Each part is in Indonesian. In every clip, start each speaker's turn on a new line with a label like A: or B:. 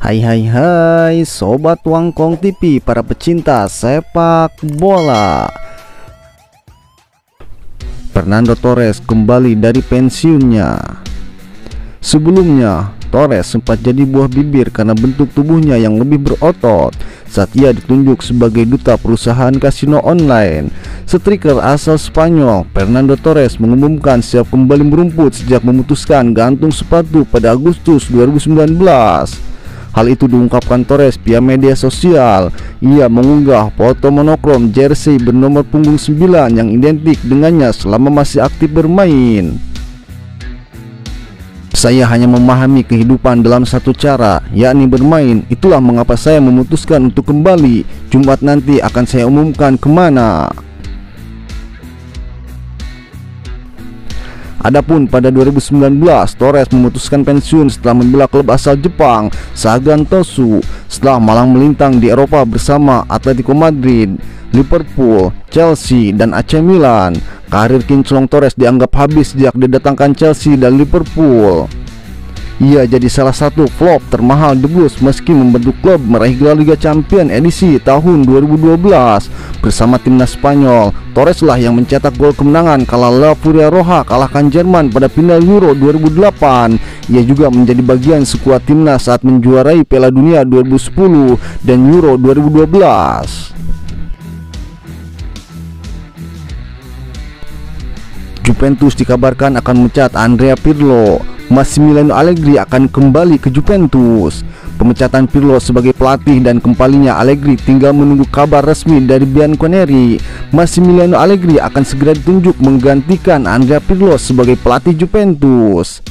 A: Hai hai hai Sobat Wangkong TV, para pecinta sepak bola. Fernando Torres kembali dari pensiunnya. Sebelumnya Torres sempat jadi buah bibir karena bentuk tubuhnya yang lebih berotot saat ia ditunjuk sebagai duta perusahaan kasino online. Striker asal Spanyol Fernando Torres mengumumkan siap kembali merumput sejak memutuskan gantung sepatu pada Agustus 2019. Hal itu diungkapkan Torres via media sosial. Ia mengunggah foto monokrom jersey bernomor punggung 9 yang identik dengannya selama masih aktif bermain. Saya hanya memahami kehidupan dalam satu cara, yakni bermain. Itulah mengapa saya memutuskan untuk kembali. Jumat nanti akan saya umumkan kemana. Adapun pada 2019, Torres memutuskan pensiun setelah membela klub asal Jepang, Sagan Tosu, setelah malang melintang di Eropa bersama Atletico Madrid, Liverpool, Chelsea, dan AC Milan. Karir kinclong Torres dianggap habis sejak didatangkan Chelsea dan Liverpool. Ia jadi salah satu flop termahal The Blues meski membentuk klub meraih gelar Liga Champions edisi tahun 2012 bersama timnas Spanyol. Torres lah yang mencetak gol kemenangan kala La Furia Roja kalahkan Jerman pada final Euro 2008. Ia juga menjadi bagian skuad timnas saat menjuarai Piala Dunia 2010 dan Euro 2012. Juventus dikabarkan akan mencat Andrea Pirlo. Massimiliano Allegri akan kembali ke Juventus. Pemecatan Pirlo sebagai pelatih dan kembalinya Allegri tinggal menunggu kabar resmi dari Bianconeri. Massimiliano Allegri akan segera ditunjuk menggantikan Andrea Pirlo sebagai pelatih Juventus.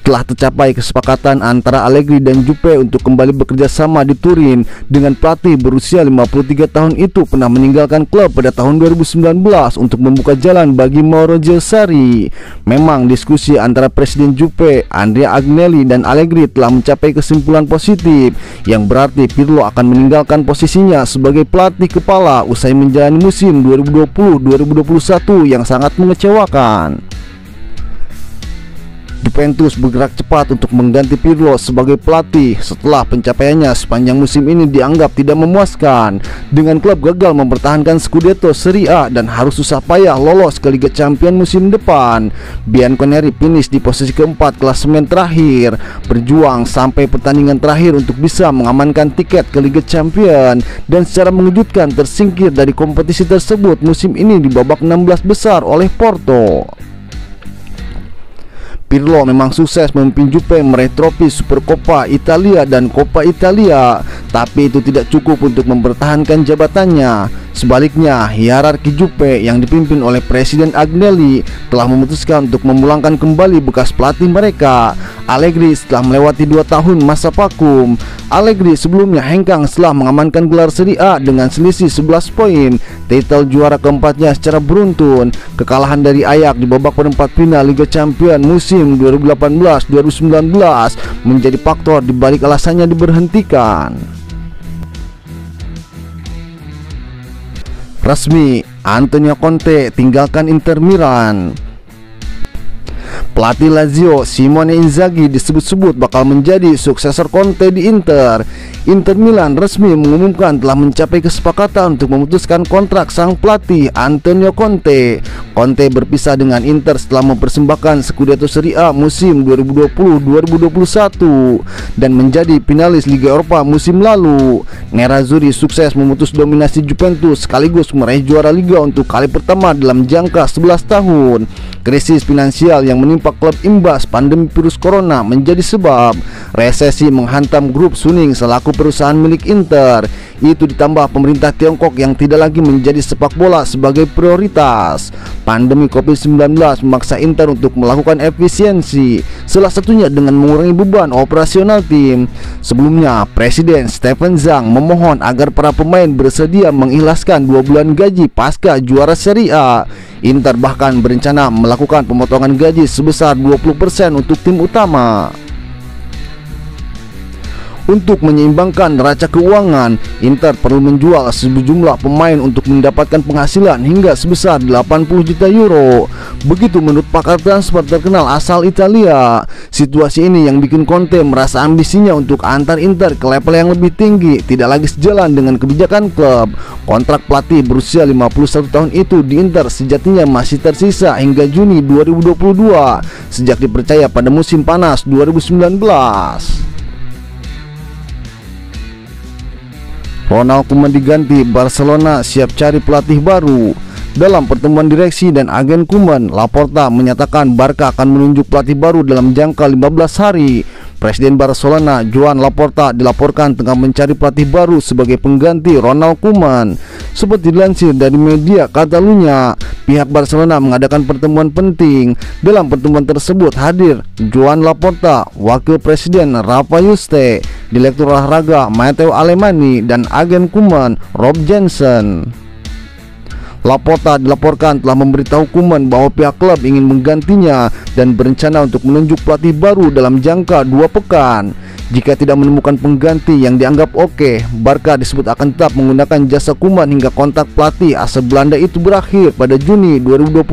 A: Telah tercapai kesepakatan antara Allegri dan Juve untuk kembali bekerja sama di Turin dengan pelatih berusia 53 tahun itu pernah meninggalkan klub pada tahun 2019 untuk membuka jalan bagi Maurizio Sarri. Memang diskusi antara Presiden Juve, Andrea Agnelli, dan Allegri telah mencapai kesimpulan positif yang berarti Pirlo akan meninggalkan posisinya sebagai pelatih kepala usai menjalani musim 2020-2021 yang sangat mengecewakan. Juventus bergerak cepat untuk mengganti Pirlo sebagai pelatih setelah pencapaiannya sepanjang musim ini dianggap tidak memuaskan. Dengan klub gagal mempertahankan Scudetto Serie A dan harus susah payah lolos ke Liga Champions musim depan, Bianconeri finish di posisi keempat klasemen terakhir, berjuang sampai pertandingan terakhir untuk bisa mengamankan tiket ke Liga Champions dan secara mengejutkan tersingkir dari kompetisi tersebut musim ini di babak 16 besar oleh Porto. Pirlo memang sukses memimpin Juve meraih trofi Supercoppa Italia dan Coppa Italia, tapi itu tidak cukup untuk mempertahankan jabatannya. Sebaliknya, hierarki Juve yang dipimpin oleh Presiden Agnelli telah memutuskan untuk memulangkan kembali bekas pelatih mereka, Allegri, setelah melewati 2 tahun masa vakum. Allegri sebelumnya hengkang setelah mengamankan gelar Serie A dengan selisih 11 poin, titel juara keempatnya secara beruntun. Kekalahan dari Ajax di babak perempat final Liga Champions musim 2018-2019 menjadi faktor di balik alasannya diberhentikan. Resmi, Antonio Conte tinggalkan Inter Milan. Pelatih Lazio Simone Inzaghi disebut-sebut bakal menjadi suksesor Conte di Inter. Inter Milan resmi mengumumkan telah mencapai kesepakatan untuk memutuskan kontrak sang pelatih Antonio Conte. Conte berpisah dengan Inter setelah mempersembahkan Scudetto Serie A musim 2020-2021 dan menjadi finalis Liga Eropa musim lalu. Nerazzurri sukses memutus dominasi Juventus sekaligus meraih juara Liga untuk kali pertama dalam jangka 11 tahun. Krisis finansial yang menimpa klub imbas pandemi virus corona menjadi sebab resesi menghantam grup Suning selaku perusahaan milik Inter. Itu ditambah pemerintah Tiongkok yang tidak lagi menjadi sepak bola sebagai prioritas. Pandemi COVID-19 memaksa Inter untuk melakukan efisiensi, salah satunya dengan mengurangi beban operasional tim. Sebelumnya, Presiden Stefan Zhang memohon agar para pemain bersedia mengikhlaskan 2 bulan gaji pasca juara Serie A. Inter bahkan berencana melakukan pemotongan gaji sebesar 20% untuk tim utama. Untuk menyeimbangkan neraca keuangan, Inter perlu menjual sejumlah pemain untuk mendapatkan penghasilan hingga sebesar 80 juta euro. Begitu menurut pakar transfer terkenal asal Italia. Situasi ini yang bikin Conte merasa ambisinya untuk antar Inter ke level yang lebih tinggi tidak lagi sejalan dengan kebijakan klub. Kontrak pelatih berusia 51 tahun itu di Inter sejatinya masih tersisa hingga Juni 2022 sejak dipercaya pada musim panas 2019. Ronald Koeman diganti, Barcelona siap cari pelatih baru. Dalam pertemuan direksi dan agen Koeman, Laporta menyatakan Barca akan menunjuk pelatih baru dalam jangka 15 hari. Presiden Barcelona, Joan Laporta, dilaporkan tengah mencari pelatih baru sebagai pengganti Ronald Koeman. Seperti dilansir dari media Catalunya, pihak Barcelona mengadakan pertemuan penting. Dalam pertemuan tersebut hadir Joan Laporta, Wakil Presiden Rafa Juste, Direktur Olahraga Matteo Alemany, dan agen Koeman Rob Jensen. Laporta dilaporkan telah memberitahu Koeman bahwa pihak klub ingin menggantinya dan berencana untuk menunjuk pelatih baru dalam jangka 2 pekan. Jika tidak menemukan pengganti yang dianggap oke, Barca disebut akan tetap menggunakan jasa Koeman hingga kontrak pelatih asal Belanda itu berakhir pada Juni 2022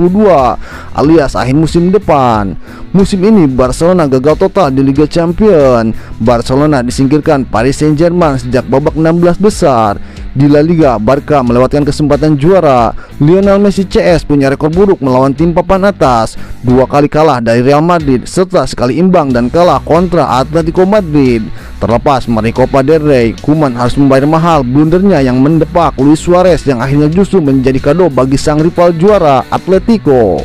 A: alias akhir musim depan. Musim ini Barcelona gagal total di Liga Champions. Barcelona disingkirkan Paris Saint-Germain sejak babak 16 besar. Di La Liga, Barca melewatkan kesempatan juara. Lionel Messi CS punya rekor buruk melawan tim papan atas, 2 kali kalah dari Real Madrid serta sekali imbang dan kalah kontra Atletico Madrid. Terlepas meraih Copa del Rey, Koeman harus membayar mahal blundernya yang mendepak Luis Suarez yang akhirnya justru menjadi kado bagi sang rival juara Atletico.